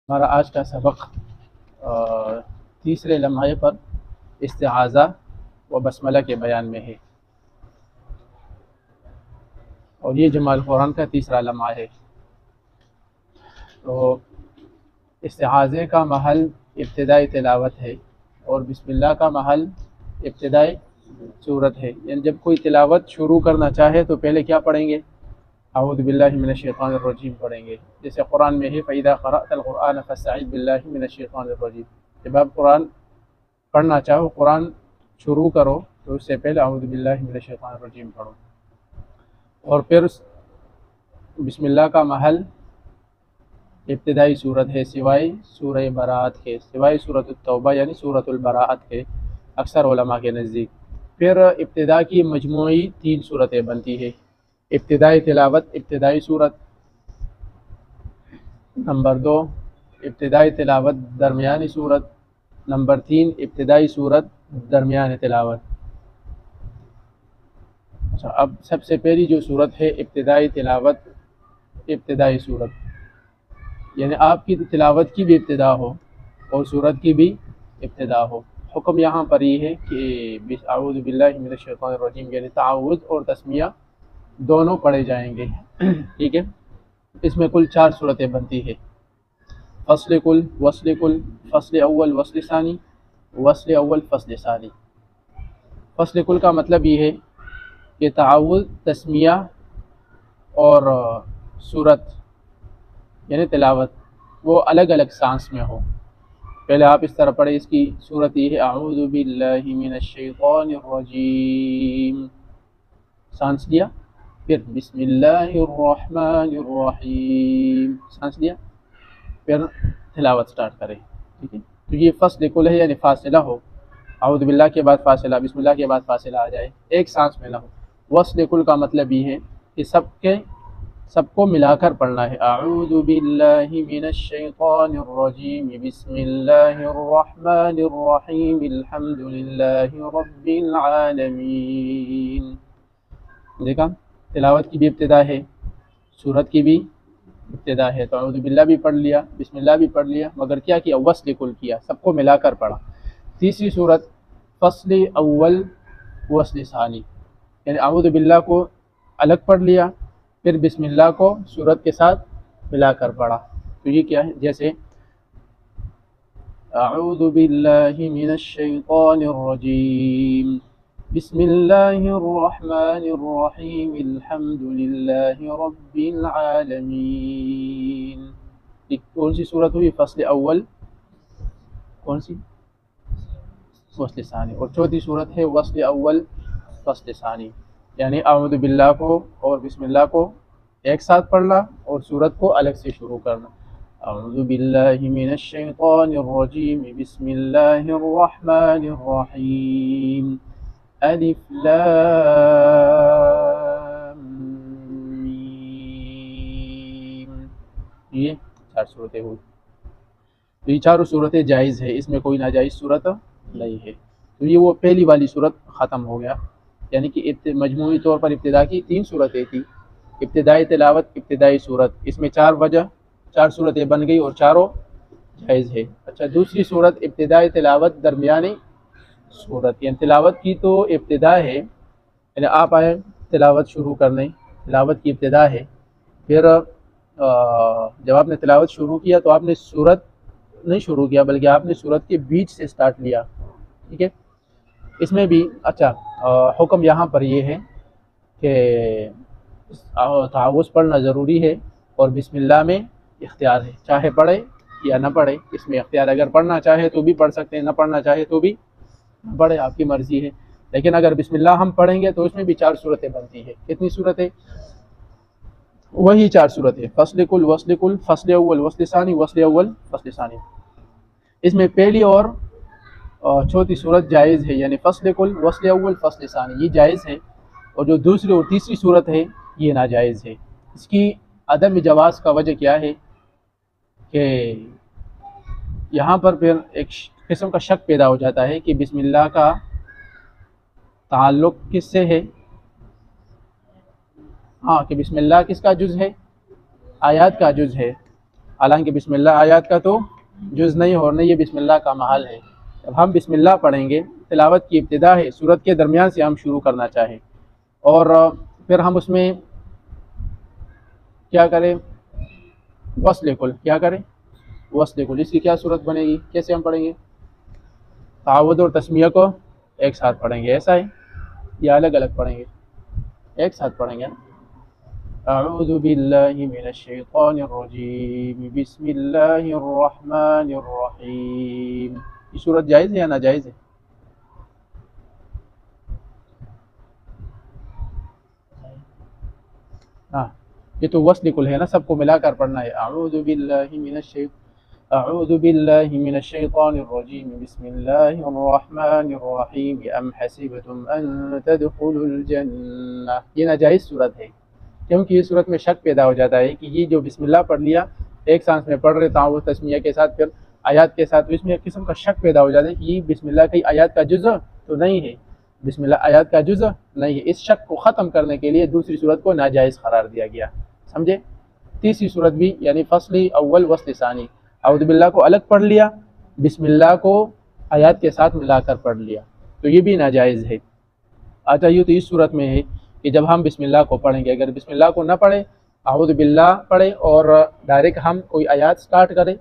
ہمارا آج کا سبق تیسرے لمحے پر استعاذہ و بسملہ کے بیان میں ہے، اور یہ جمع القرآن کا تیسرا لمحہ ہے۔ تو استعاذے کا محل ابتدائی تلاوت ہے، اور بسم اللہ کا محل ابتدائی سورت ہے۔ یعنی جب کوئی تلاوت شروع کرنا چاہے تو پہلے کیا پڑھیں گے؟ اعوذ باللہ من الشیطان الرجیم پڑھیں گے، جیسے قرآن میں ہے فَإِذَا قَرَأْتَ الْقُرْآنَ فَاسْتَعِذْ بِاللَّهِ مِنَ الشَّيْطَانِ الرَّجِيمِ۔ جب آپ قرآن پڑھنا چاہو، قرآن شروع کرو، تو اس سے پہلے اعوذ باللہ من الشیطان الرجیم پڑھو۔ اور پھر بسم اللہ کا محل ابتدائی صورت ہے، سوائے سورہ براءت کے، سوائے سورۃ التوبہ یعنی سورۃ البراءت کے اکثر علماء کے نزدیک۔ پھر ابتدا کی مجموعی 3 صورتیں بنتی ہے: ابتدائی تلاوت ابتدائی صورت، نمبر 2 ابتدائی تلاوت درمیانی صورت، نمبر 3 ابتدائی صورت درمیان تلاوت۔ اچھا، اب سب سے پہلی جو صورت ہے ابتدائی تلاوت ابتدائی صورت، یعنی آپ کی تلاوت کی بھی ابتدا ہو اور صورت کی بھی ابتدا ہو۔ حکم یہاں پر یہ ہے کہ اعوذ باللہ من الشیطان الرجیم یعنی تعوذ اور تسمیہ دونوں پڑھے جائیں گے، ٹھیک ہے۔ اس میں کل 4 صورتیں بنتی ہے: فصل کل، وصل کل، فصل اول، وصل ثانی، وصل اول، فصل ثانی۔ فصل کل کا مطلب یہ ہے کہ تعوذ، تسمیہ اور صورت یعنی تلاوت وہ الگ الگ سانس میں ہو۔ پہلے آپ اس طرح پڑھیں، اس کی صورت یہ ہے اعوذ باللہ من الشیطان الرجیم، سانس لیا، پھر بسم اللہ الرحمن الرحیم، سانس لیا، پھر تلاوت سٹارٹ کریں، ٹھیک ہے۔ تو یہ فصل کل ہے، یعنی فاصلہ ہو، اعوذ باللہ کے بعد فاصلہ، بسم اللہ کے بعد فاصلہ آ جائے، ایک سانس میں نہ ہو۔ وصل کل کا مطلب یہ ہے کہ سب کو ملا کر پڑھنا ہے۔ اعوذ باللہ من الشیطان الرجیم، بسم اللہ الرحمن الرحیم، الحمد للہ رب العالمین۔ دیکھا، تلاوت کی بھی ابتدا ہے، سورت کی بھی ابتدا ہے، تو اعوذ باللہ بھی پڑھ لیا، بسم اللہ بھی پڑھ لیا، مگر کیا کیا؟ وصل کل کیا، سب کو ملا کر پڑھا۔ تیسری صورت فصل اول، وصل ثانی، یعنی اعوذ باللہ کو الگ پڑھ لیا، پھر بسم اللہ کو سورت کے ساتھ ملا کر پڑھا۔ تو یہ کیا ہے؟ جیسے اعوذ باللہ من الشیطان الرجیم، بسم اللہ الرحمن الرحیم، الحمد للہ رب العالمین۔ یہ کون سی صورت ہوئی؟ فصل اول، کون سی؟ وصل ثانی۔ اور چوتھی صورت ہے وصل اول، فصل ثانی، یعنی اعوذ باللہ کو اور بسم اللہ کو ایک ساتھ پڑھنا اور سورت کو الگ سے شروع کرنا۔ اعوذ باللہ من الشیطان الرجیم، بسم اللہ الرحمن الرحیم، الف لام میم۔ یہ 4 صورتیں ہوئی۔ تو یہ چاروں صورتیں جائز ہے، اس میں کوئی ناجائز صورت نہیں ہے۔ تو یہ وہ پہلی والی صورت ختم ہو گیا، یعنی کہ مجموعی طور پر ابتدا کی 3 صورتیں تھیں: ابتدائی تلاوت ابتدائی صورت، اس میں 4 صورتیں بن گئی اور چاروں جائز ہے۔ اچھا، دوسری صورت ابتدائی تلاوت درمیانی صورت، یعنی تلاوت کی تو ابتدا ہے، یعنی آپ آئے تلاوت شروع کرنے، تلاوت کی ابتدا ہے، پھر جب آپ نے تلاوت شروع کیا تو آپ نے صورت نہیں شروع کیا بلکہ آپ نے صورت کے بیچ سے سٹارٹ لیا، ٹھیک ہے۔ اس میں بھی اچھا حکم یہاں پر یہ ہے کہ تعوذ پڑھنا ضروری ہے، اور بسم اللہ میں اختیار ہے، چاہے پڑھے یا نہ پڑھے، اس میں اختیار، اگر پڑھنا چاہے تو بھی پڑھ سکتے ہیں، نہ پڑھنا چاہے تو بھی نہ پڑھے، آپ کی مرضی ہے۔ لیکن اگر بسم اللہ ہم پڑھیں گے تو اس میں بھی 4 صورتیں بنتی ہے۔ کتنی صورتیں؟ وہی 4 صورتیں: فصل کل، وصل کل، فصل اول، وصل ثانی، وصل اول، فصل ثانی۔ اس میں پہلی اور چوتھی صورت جائز ہے، یعنی فصل کل، وصل اول، فصل ثانی، یہ جائز ہے، اور جو دوسری اور تیسری صورت ہے یہ ناجائز ہے۔ اس کی عدم جواز کا وجہ کیا ہے کہ یہاں پر پھر ایک قسم کا شک پیدا ہو جاتا ہے کہ بسم اللہ کا تعلق کس سے ہے؟ کہ بسم اللہ کس کا جز ہے؟ آیات کا جز ہے۔ حالانکہ بسم اللہ آیات کا تو جز نہیں اور نہیں یہ بسم اللہ کا محل ہے۔ جب ہم بسم اللہ پڑھیں گے، تلاوت کی ابتدا ہے، سورت کے درمیان سے ہم شروع کرنا چاہیں، اور پھر ہم اس میں کیا کریں، وصل کل، کیا کریں، وصل کل۔ اس کی کیا صورت بنے گی، کیسے ہم پڑھیں گے؟ تعاوذ اور تسمیہ کو ایک ساتھ پڑھیں گے، ایسا ہے یا الگ الگ پڑھیں گے؟ ایک ساتھ پڑھیں گے۔ اعوذ باللہ من الشیطان الرجیم، بسم اللہ الرحمن الرحیم۔ یہ صورت جائز ہے یا ناجائز ہے؟ ہاں، یہ تو وصل کل ہے نا، سب کو ملا کر پڑھنا ہے۔ اعوذ باللہ من الشیطان الرجیم، بسم اللہ الرحمن الرحیم، ام حسبتم ان تدخلوا الجنہ۔ یہ ناجائز صورت ہے، کیونکہ یہ صورت میں شک پیدا ہو جاتا ہے کہ یہ جو بسم اللہ پڑھ لیا ایک سانس میں پڑھ رہے تعاوذ تسمیہ کے ساتھ پھر آیات کے ساتھ، اس میں ایک قسم کا شک پیدا ہو جاتا ہے کہ یہ بسم اللہ کی آیات کا جزء تو نہیں ہے، بسم اللہ آیات کا جزء نہیں ہے۔ اس شک کو ختم کرنے کے لیے دوسری صورت کو ناجائز قرار دیا گیا، سمجھے؟ تیسری صورت بھی یعنی فصل اول وصل ثانی، اعوذ باللہ کو الگ پڑھ لیا، بسم اللہ کو آیات کے ساتھ ملا کر پڑھ لیا، تو یہ بھی ناجائز ہے۔ اچھا، یہ تو اس صورت میں ہے کہ جب ہم بسم اللہ کو پڑھیں گے، اگر بسم اللہ کو نہ پڑھے، اعوذ باللہ پڑھے اور ڈائریکٹ ہم کوئی آیات سٹارٹ کریں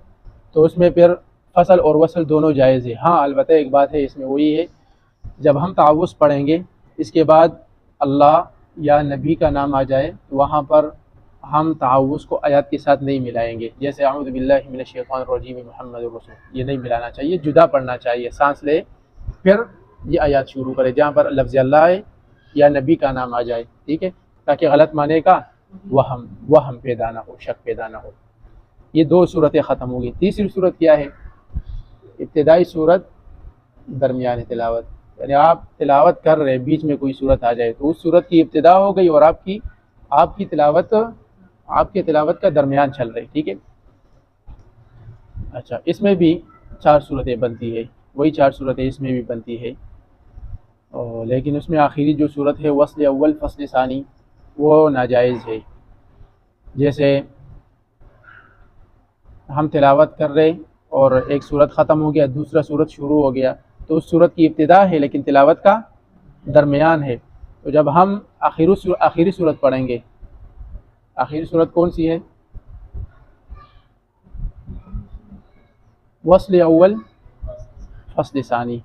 تو اس میں پھر فصل اور وصل دونوں جائز ہے۔ ہاں البتہ ایک بات ہے اس میں، وہی ہے جب ہم تعوذ پڑھیں گے اس کے بعد اللہ یا نبی کا نام آ جائے تو وہاں پر ہم تعوذ کو آیات کے ساتھ نہیں ملائیں گے، جیسے اعوذ باللہ من الشیطان الرجیم محمد الرسول، یہ نہیں ملانا چاہیے، جدا پڑھنا چاہیے، سانس لے پھر یہ آیات شروع کرے جہاں پر لفظ اللہ ہے یا نبی کا نام آ جائے، ٹھیک ہے، تاکہ غلط معنی کا وہم پیدا نہ ہو، شک پیدا نہ ہو۔ یہ دو صورتیں ختم ہوگی۔ تیسری صورت کیا ہے؟ ابتدائی صورت درمیانی تلاوت، یعنی آپ تلاوت کر رہے بیچ میں کوئی صورت آ جائے تو اس صورت کی ابتدا ہو گئی اور آپ کی تلاوت کا درمیان چل رہی، ٹھیک ہے۔ اچھا، اس میں بھی 4 صورتیں بنتی ہے، وہی 4 صورتیں اس میں بھی بنتی ہے، لیکن اس میں آخری جو صورت ہے وصل اول فصل ثانی وہ ناجائز ہے۔ جیسے ہم تلاوت کر رہے اور ایک صورت ختم ہو گیا، دوسرا صورت شروع ہو گیا، تو اس صورت کی ابتدا ہے لیکن تلاوت کا درمیان ہے، تو جب ہم آخری صورت پڑھیں گے، آخری صورت کون سی ہے؟ وصل اول فصل ثانی،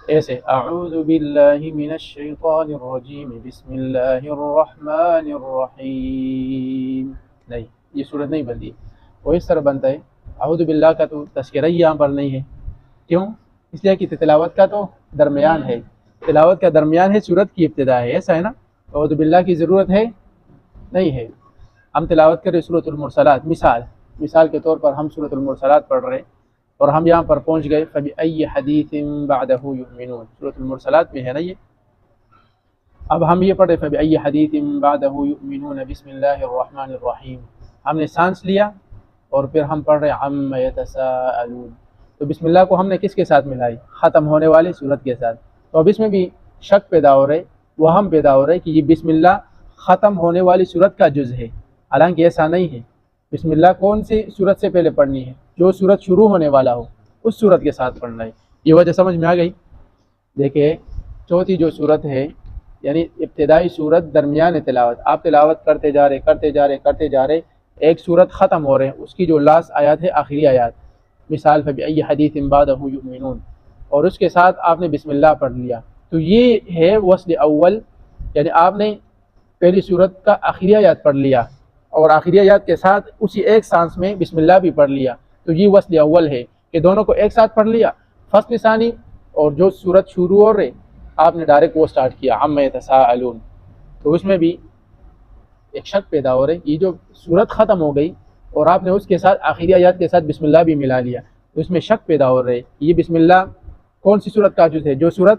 ایسے اعوذ باللہ من الشیطان الرجیم بسم اللہ الرحمن الرحیم، نہیں، یہ صورت نہیں بنتی، وہ اس طرح بنتا ہے۔ اعوذ باللہ کا تو تذکرہ ہی یہاں پر نہیں ہے، کیوں؟ اس لیے کہ تلاوت کا تو درمیان ہے، تلاوت کا درمیان ہے، صورت کی ابتدا ہے، ایسا ہے نا، اعوذ باللہ کی ضرورت ہے نہیں ہے۔ ہم تلاوت کریں سورۃ المرسلات، مثال کے طور پر ہم سورۃ المرسلات پڑھ رہے اور ہم یہاں پر پہنچ گئے فَبِأَيِّ حَدِيثٍ بَعْدَهُ يُؤْمِنُونَ، سورۃ المرسلات میں ہے نا یہ، اب ہم یہ پڑھ رہے فَبِأَيِّ حَدِيثٍ بَعْدَهُ يُؤْمِنُونَ بسم اللہ الرحمن الرحیم، ہم نے سانس لیا اور پھر ہم پڑھ رہے عَمَّ يَتَسَاءَلُونَ، تو بسم اللہ کو ہم نے کس کے ساتھ ملائی؟ ختم ہونے والی صورت کے ساتھ، تو اب اس میں بھی شک پیدا ہو رہے، وہم پیدا ہو رہے کہ یہ بسم اللہ ختم ہونے والی صورت کا جز ہے، حالانکہ ایسا نہیں ہے۔ بسم اللہ کون سی صورت سے پہلے پڑھنی ہے؟ جو صورت شروع ہونے والا ہو اس صورت کے ساتھ پڑھنا ہے۔ یہ وجہ سمجھ میں آ گئی؟ دیکھیں، چوتھی جو صورت ہے یعنی ابتدائی صورت درمیان تلاوت، آپ تلاوت کرتے جا رہے، ایک صورت ختم ہو رہے، اس کی جو لاسٹ آیات ہے، آخری آیات، مثال فَبِأَيِّ حَدِيثٍ بَعْدَهُ يُؤْمِنُونَ، اور اس کے ساتھ آپ نے بسم اللہ پڑھ لیا، تو یہ ہے وصل اول، یعنی آپ نے پہلی صورت کا آخری آیات پڑھ لیا اور آخری آیات کے ساتھ اسی ایک سانس میں بسم اللہ بھی پڑھ لیا، تو یہ وصل اول ہے کہ دونوں کو ایک ساتھ پڑھ لیا۔ فصل ثانی، اور جو صورت شروع ہو رہے آپ نے ڈائریکٹ وہ سٹارٹ کیا عَمَّ يَتَسَاءَلُونَ، تو اس میں بھی ایک شک پیدا ہو رہے، یہ جو صورت ختم ہو گئی اور آپ نے اس کے ساتھ آخری آیات کے ساتھ بسم اللہ بھی ملا لیا، تو اس میں شک پیدا ہو رہے یہ بسم اللہ کون سی صورت کا جز ہے؟ جو صورت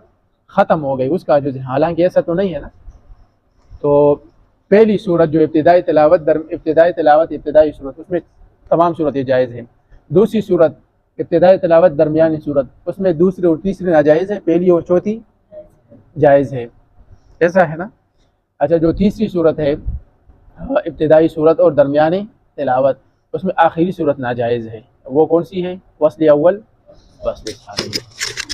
ختم ہو گئی اس کا جز ہے، حالانکہ ایسا تو نہیں ہے نا۔ تو پہلی صورت جو ابتدائی صورت، اس میں تمام صورتیں جائز ہیں۔ دوسری صورت ابتدائی تلاوت درمیانی صورت، اس میں دوسری اور تیسری ناجائز ہے، پہلی اور چوتھی جائز ہے، ایسا ہے نا۔ اچھا، جو تیسری صورت ہے ابتدائی صورت اور درمیانی تلاوت، اس میں آخری صورت ناجائز ہے، وہ کون سی ہے؟ وصل اول وصل ثانی۔